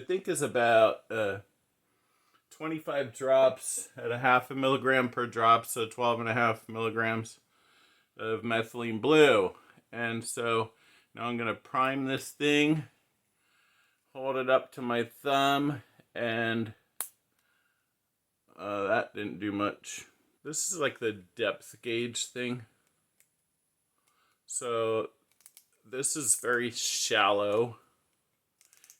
I think is about 25 drops at a half a milligram per drop, so 12.5 milligrams of methylene blue. And so now I'm going to prime this thing, hold it up to my thumb, and that didn't do much. This is like the depth gauge thing. So this is very shallow,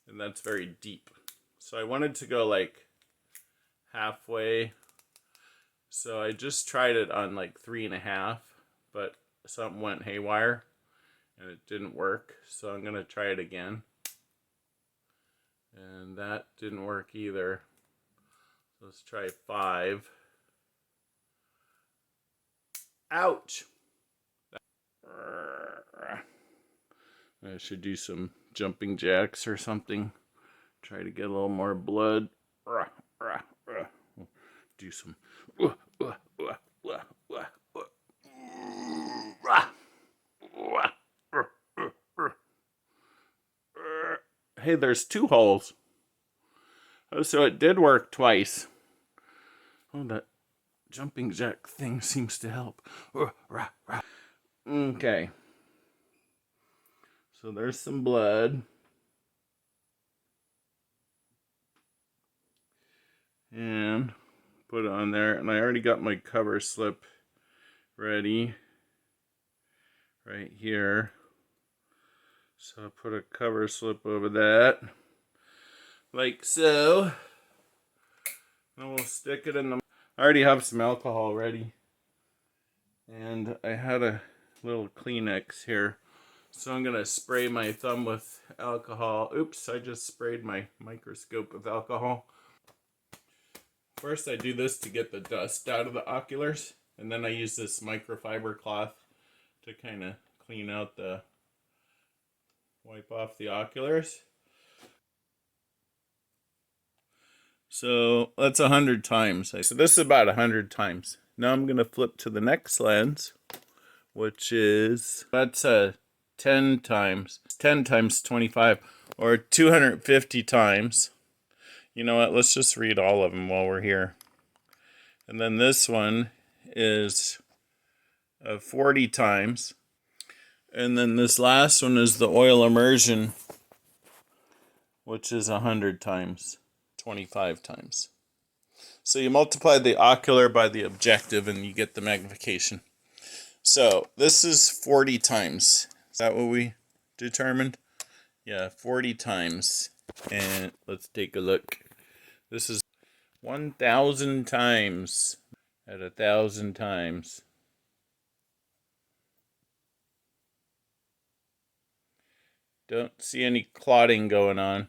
and that's very deep. So I wanted to go like halfway. So I just tried it on like 3.5, but something went haywire and it didn't work. So I'm gonna try it again. And that didn't work either. So let's try 5. Ouch! I should do some jumping jacks or something. Try to get a little more blood. Do some. Hey, there's 2 holes. Oh, so it did work twice. Oh, that jumping jack thing seems to help. Okay. So there's some blood. And put it on there. And I already got my cover slip ready. Right here. So I'll put a cover slip over that. Like so. And we'll stick it in the... I already have some alcohol ready. And I had a little Kleenex here. So I'm going to spray my thumb with alcohol. Oops, I just sprayed my microscope with alcohol. First I do this to get the dust out of the oculars. And then I use this microfiber cloth to kind of clean out the... wipe off the oculars. So that's 100 times. So this is about 100 times. Now I'm going to flip to the next lens, which is... that's 10 times. 10 times 25, or 250 times. You know what? Let's just read all of them while we're here. And then this one is 40 times. And then this last one is the oil immersion, which is 100 times, 25 times. So you multiply the ocular by the objective and you get the magnification. So this is 40 times. Is that what we determined? Yeah, 40 times. And let's take a look. This is 1,000 times at 1,000 times. Don't see any clotting going on.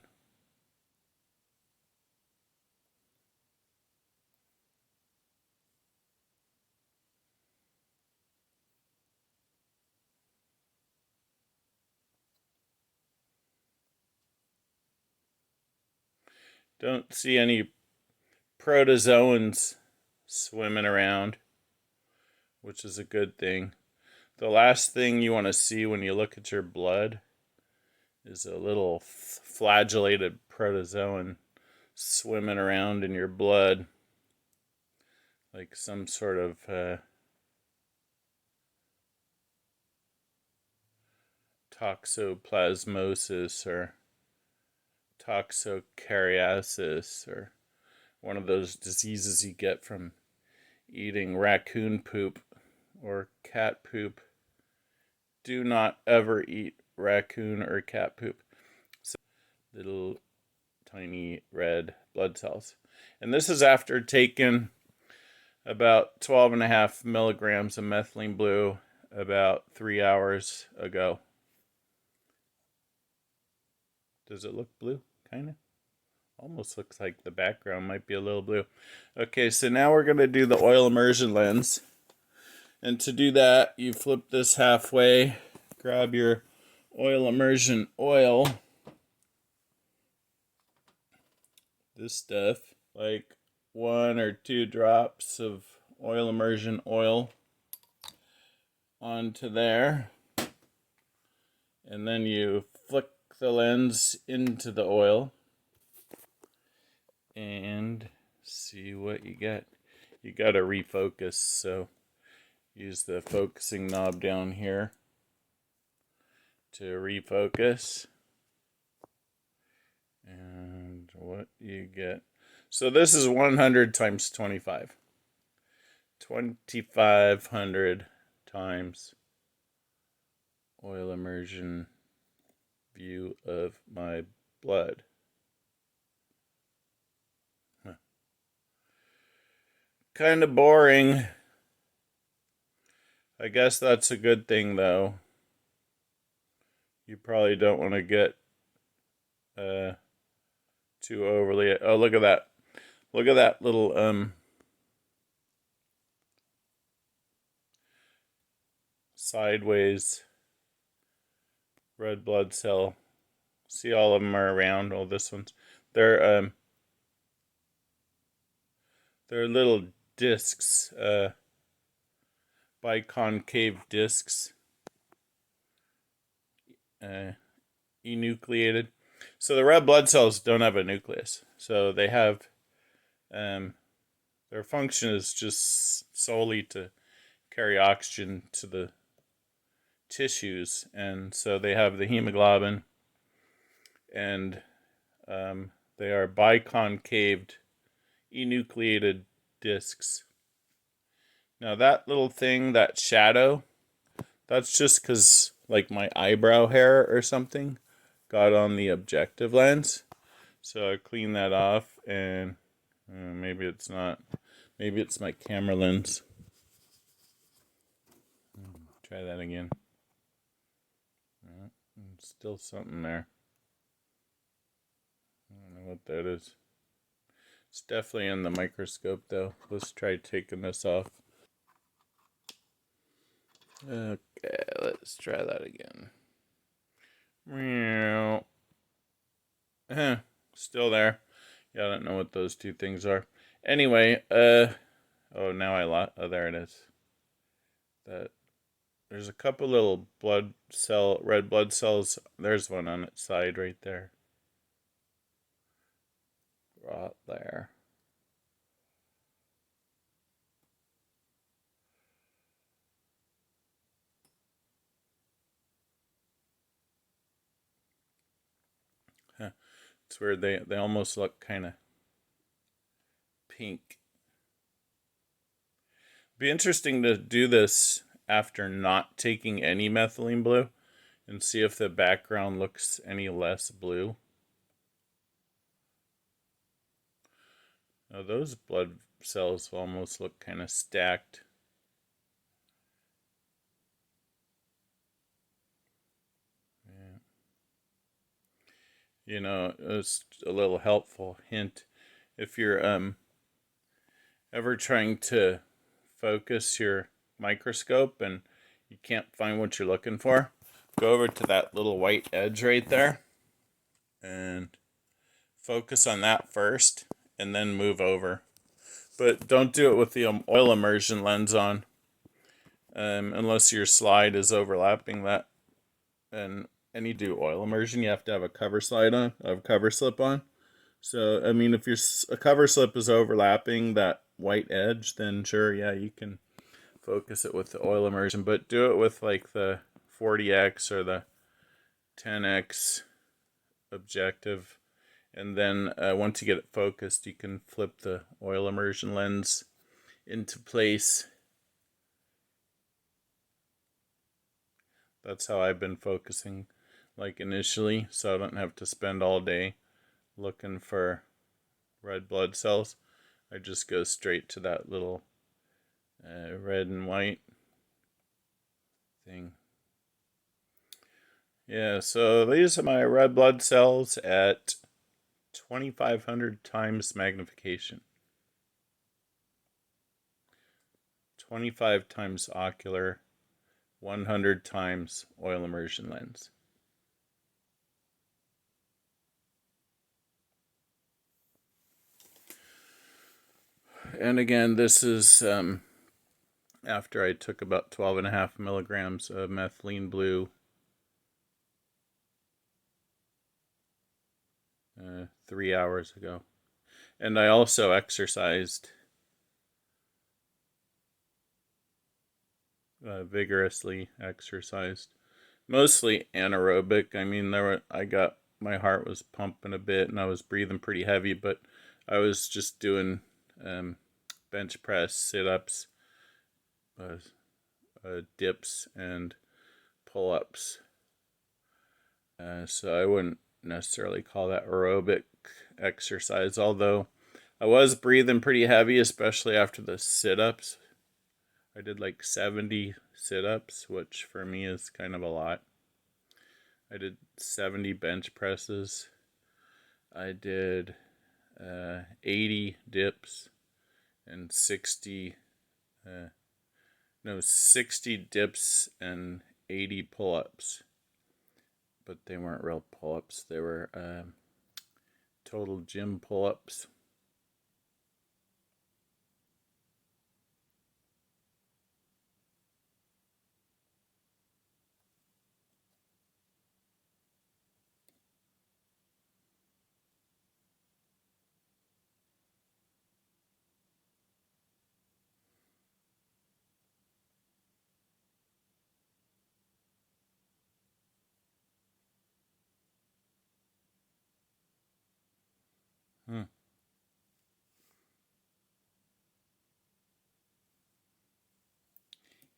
Don't see any protozoans swimming around, which is a good thing. The last thing you want to see when you look at your blood is a little flagellated protozoan swimming around in your blood, like some sort of toxoplasmosis or toxocariasis, or one of those diseases you get from eating raccoon poop or cat poop. Do not ever eat raccoon or cat poop. So, little tiny red blood cells. And this is after taking about 12.5 milligrams of methylene blue about 3 hours ago. Does it look blue? Kind of. Almost looks like the background might be a little blue. Okay, so now we're going to do the oil immersion lens. And to do that, you flip this halfway, grab your oil immersion oil. This stuff, like 1 or 2 drops of oil immersion oil onto there. And then you flick the lens into the oil. and see what you get. You got to refocus, so use the focusing knob down here to refocus. And what you get. So this is 100 times 25. 2,500 times oil immersion view of my blood. Huh. Kind of boring. I guess that's a good thing, though. You probably don't want to get too overly. Oh, look at that! Look at that little sideways red blood cell. See, all of them are around. Oh, this one's they're little discs, biconcave discs, enucleated. So the red blood cells don't have a nucleus. So they have, their function is just solely to carry oxygen to the tissues, and so they have the hemoglobin, and they are biconcaved, enucleated discs. Now that little thing, that shadow, that's just because like my eyebrow hair or something got on the objective lens. So I clean that off, and maybe it's not. Maybe it's my camera lens. Try that again. Still something there. I don't know what that is. It's definitely in the microscope, though. Let's try taking this off. Okay, let's try that again. Meow. Still there. Yeah, I don't know what those two things are. Anyway, oh, now I lost. Oh, there it is. There's a couple little red blood cells. There's one on its side right there. Right there. It's weird. They almost look kind of pink. Be interesting to do this after not taking any methylene blue and see if the background looks any less blue. Now those blood cells almost look kind of stacked. Yeah. You know, it's a little helpful hint. If you're ever trying to focus your microscope and you can't find what you're looking for, go over to that little white edge right there and focus on that first and then move over. But don't do it with the oil immersion lens on, unless your slide is overlapping that. And you do oil immersion, you have to have a cover slip on. So, I mean, if your a cover slip is overlapping that white edge, then sure, yeah, you can focus it with the oil immersion. But do it with like the 40x or the 10x objective. And then once you get it focused, you can flip the oil immersion lens into place. That's how I've been focusing, like initially, so I don't have to spend all day looking for red blood cells. I just go straight to that little red and white thing. Yeah, so these are my red blood cells at 2,500 times magnification. 25 times ocular, 100 times oil immersion lens. And again, this is after I took about 12.5 milligrams of methylene blue 3 hours ago. And I also exercised vigorously exercised, mostly anaerobic. I mean, my heart was pumping a bit and I was breathing pretty heavy, but I was just doing bench press, sit-ups, dips, and pull-ups. So I wouldn't necessarily call that aerobic exercise, although I was breathing pretty heavy, especially after the sit-ups. I did like 70 sit-ups, which for me is kind of a lot. I did 70 bench presses. I did 80 dips and 60 dips and 80 pull-ups. But they weren't real pull-ups. They were total gym pull-ups.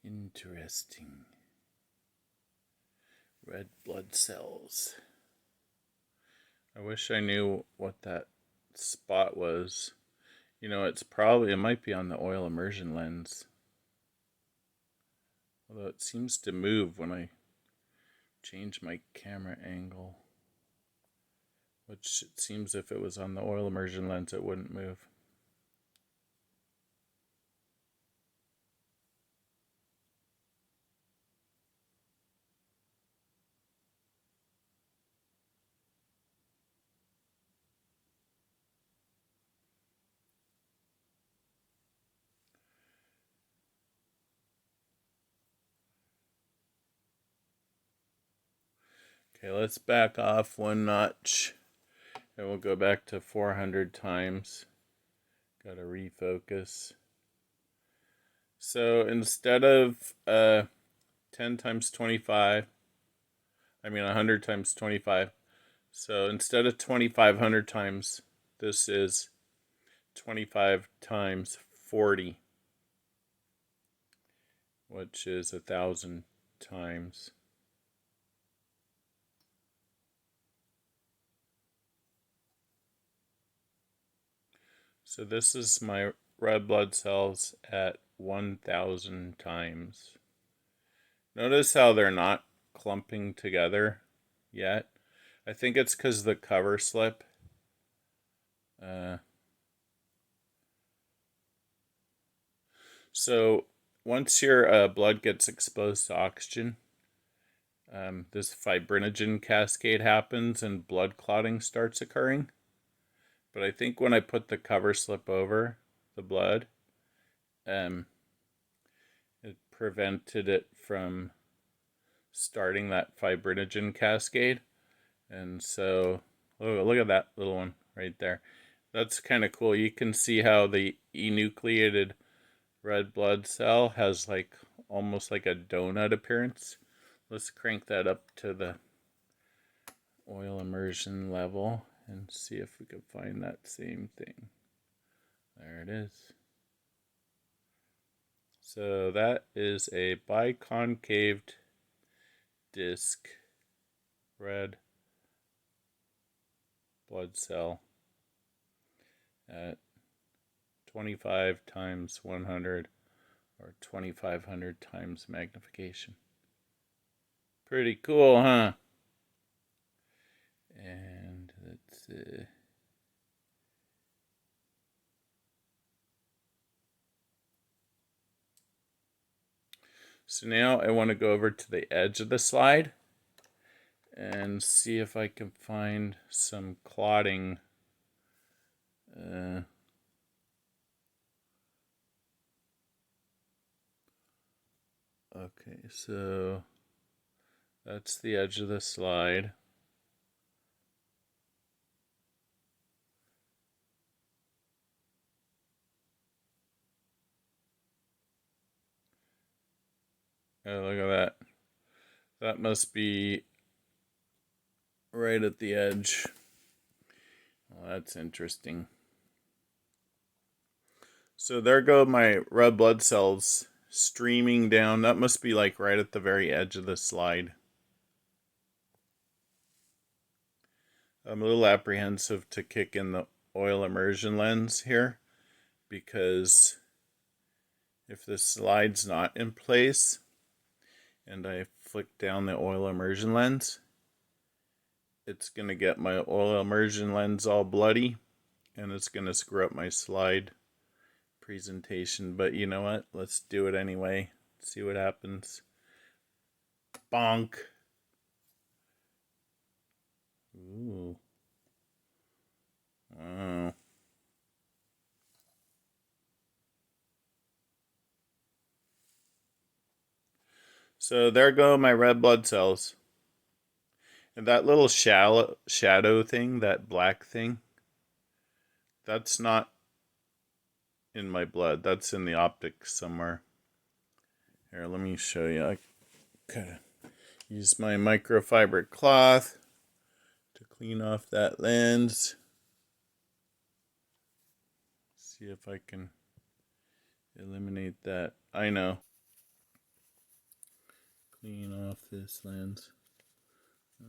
Interesting. Red blood cells. I wish I knew what that spot was. You know, it might be on the oil immersion lens. Although it seems to move when I change my camera angle. Which it seems if it was on the oil immersion lens, it wouldn't move. Okay, let's back off one notch. And we'll go back to 400 times. Gotta refocus. So instead of 10 times 25, 100 times 25. So instead of 2,500 times, this is 25 times 40, which is 1,000 times. So this is my red blood cells at 1,000 times. Notice how they're not clumping together yet. I think it's because the cover slip. So once your blood gets exposed to oxygen, this fibrinogen cascade happens and blood clotting starts occurring. But I think when I put the cover slip over the blood, it prevented it from starting that fibrinogen cascade. And so, look at that little one right there. That's kind of cool. You can see how the enucleated red blood cell has like almost like a donut appearance. Let's crank that up to the oil immersion level and see if we can find that same thing. There it is. So that is a biconcaved disc red blood cell at 25 times 100 or 2,500 times magnification. Pretty cool, huh? And let's see. So now I want to go over to the edge of the slide and see if I can find some clotting. Okay, so that's the edge of the slide. Oh, look at that. That must be right at the edge. Well, that's interesting. So there go my red blood cells streaming down. That must be like right at the very edge of the slide. I'm a little apprehensive to kick in the oil immersion lens here, because if the slide's not in place and I flick down the oil immersion lens, it's going to get my oil immersion lens all bloody, and it's going to screw up my slide presentation. But you know what? Let's do it anyway. See what happens. Bonk. Ooh. Wow. So there go my red blood cells. And that little shadow thing, that black thing, that's not in my blood. That's in the optics somewhere. Here, let me show you. I gotta use my microfiber cloth to clean off that lens. See if I can eliminate that. I know. Clean off this lens.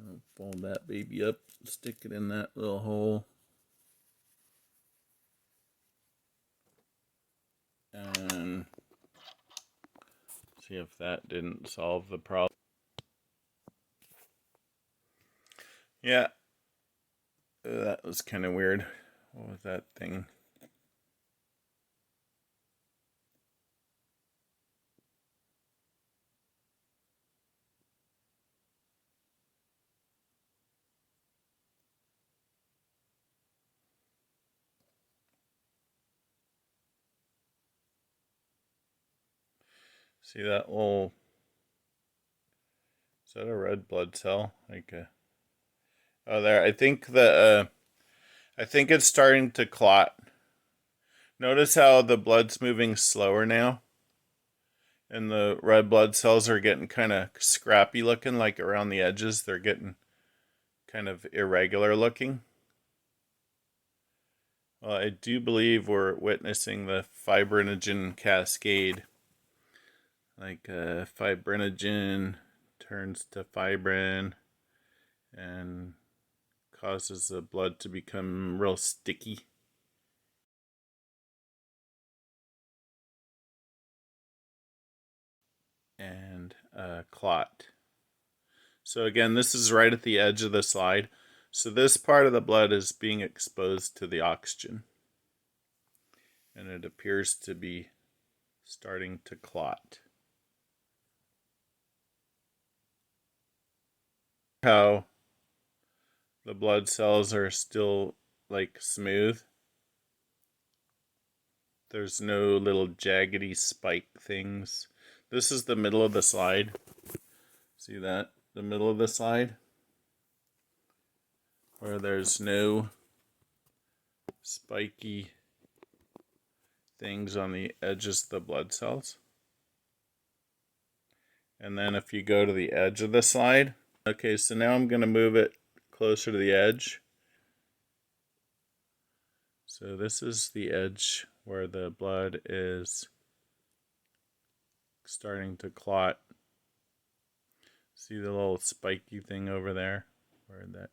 I'll fold that baby up, stick it in that little hole. And see if that didn't solve the problem. Yeah, that was kind of weird. What was that thing? See that little, is that a red blood cell? Like a, oh, there. I think it's starting to clot. Notice how the blood's moving slower now, and the red blood cells are getting kind of scrappy looking, like around the edges. They're getting kind of irregular looking. Well, I do believe we're witnessing the fibrinogen cascade. Like fibrinogen turns to fibrin and causes the blood to become real sticky. And clot. So again, this is right at the edge of the slide. So this part of the blood is being exposed to the oxygen. And it appears to be starting to clot. How the blood cells are still like smooth. There's no little jaggedy spike things. This is the middle of the slide. See that? The middle of the slide? Where there's no spiky things on the edges of the blood cells. And then if you go to the edge of the slide, okay, so now I'm going to move it closer to the edge. So this is the edge where the blood is starting to clot. See the little spiky thing over there? Where that?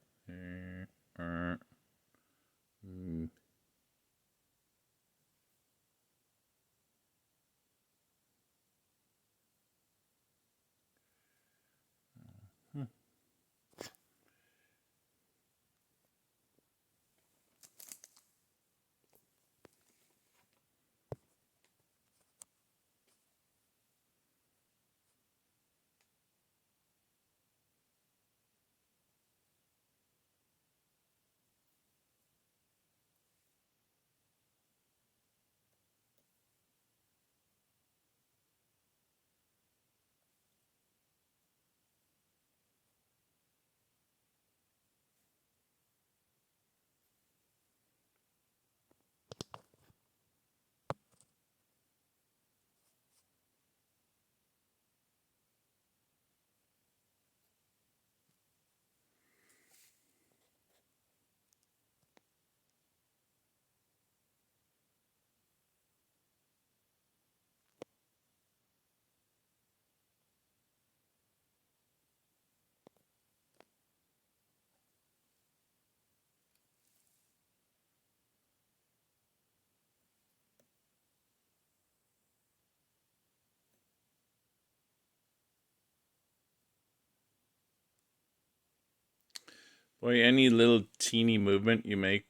Boy, any little teeny movement you make,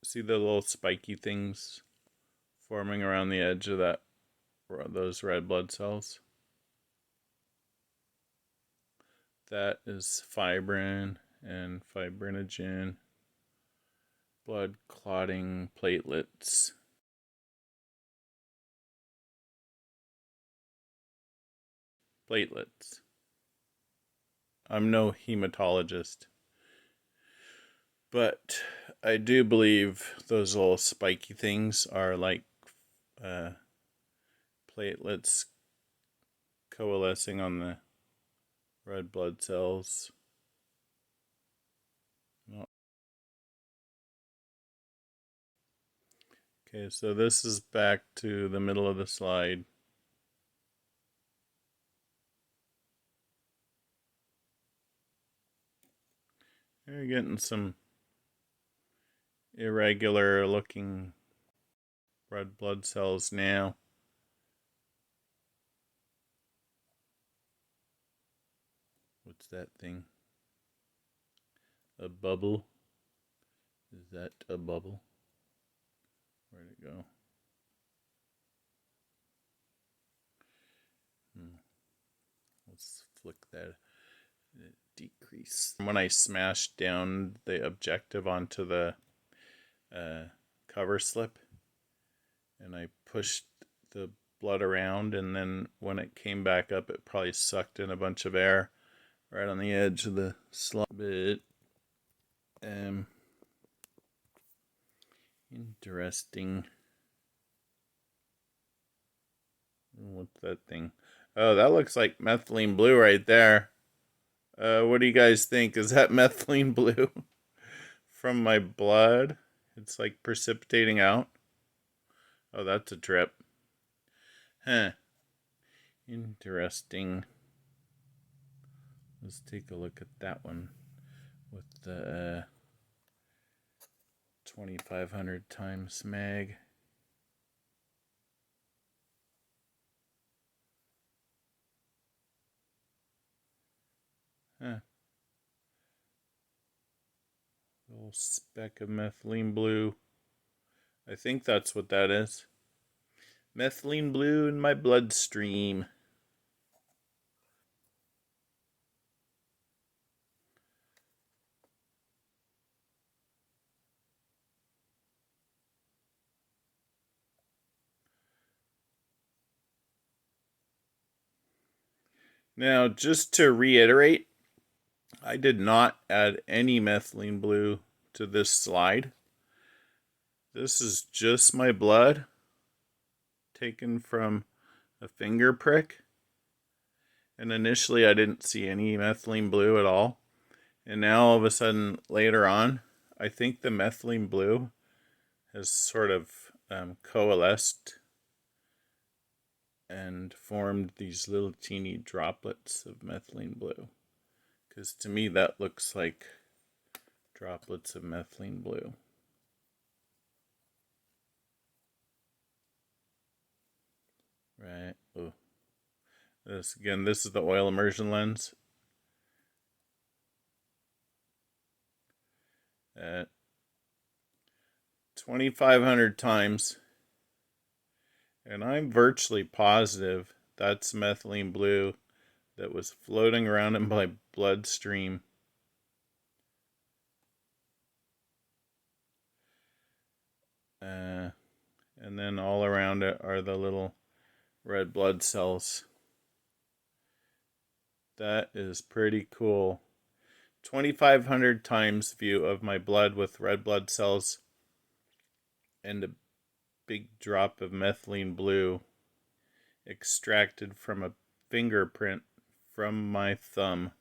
see the little spiky things forming around the edge of those red blood cells? That is fibrin and fibrinogen, blood clotting platelets. Platelets. I'm no hematologist, but I do believe those little spiky things are like platelets coalescing on the red blood cells. Okay, so this is back to the middle of the slide. You're getting some irregular looking red blood cells now. What's that thing? A bubble? Is that a bubble? Where'd it go? Let's flick that. Decrease. When I smashed down the objective onto the cover slip and I pushed the blood around, and then when it came back up, it probably sucked in a bunch of air right on the edge of the slot. Bit interesting. What's that thing? Oh, that looks like methylene blue right there. What do you guys think? Is that methylene blue from my blood? It's like precipitating out. Oh, that's a trip. Huh. Interesting. Let's take a look at that one with the 2500 times mag. Huh. Little speck of methylene blue. I think that's what that is. Methylene blue in my bloodstream. Now, just to reiterate, I did not add any methylene blue to this slide. This is just my blood taken from a finger prick. And initially I didn't see any methylene blue at all. And now all of a sudden later on, I think the methylene blue has sort of coalesced and formed these little teeny droplets of methylene blue. Because to me that looks like droplets of methylene blue. Right. Oh. This is the oil immersion lens. 2,500 times. And I'm virtually positive that's methylene blue that was floating around in my bloodstream. And then all around it are the little red blood cells. That is pretty cool. 2,500 times view of my blood with red blood cells and a big drop of methylene blue extracted from a fingerprint from my thumb.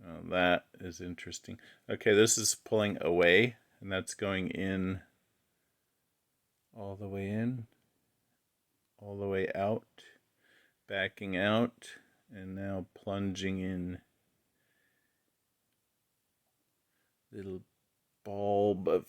Oh, that is interesting. Okay, this is pulling away, and that's going in, all the way in, all the way out, backing out, and now plunging in. Little bulb of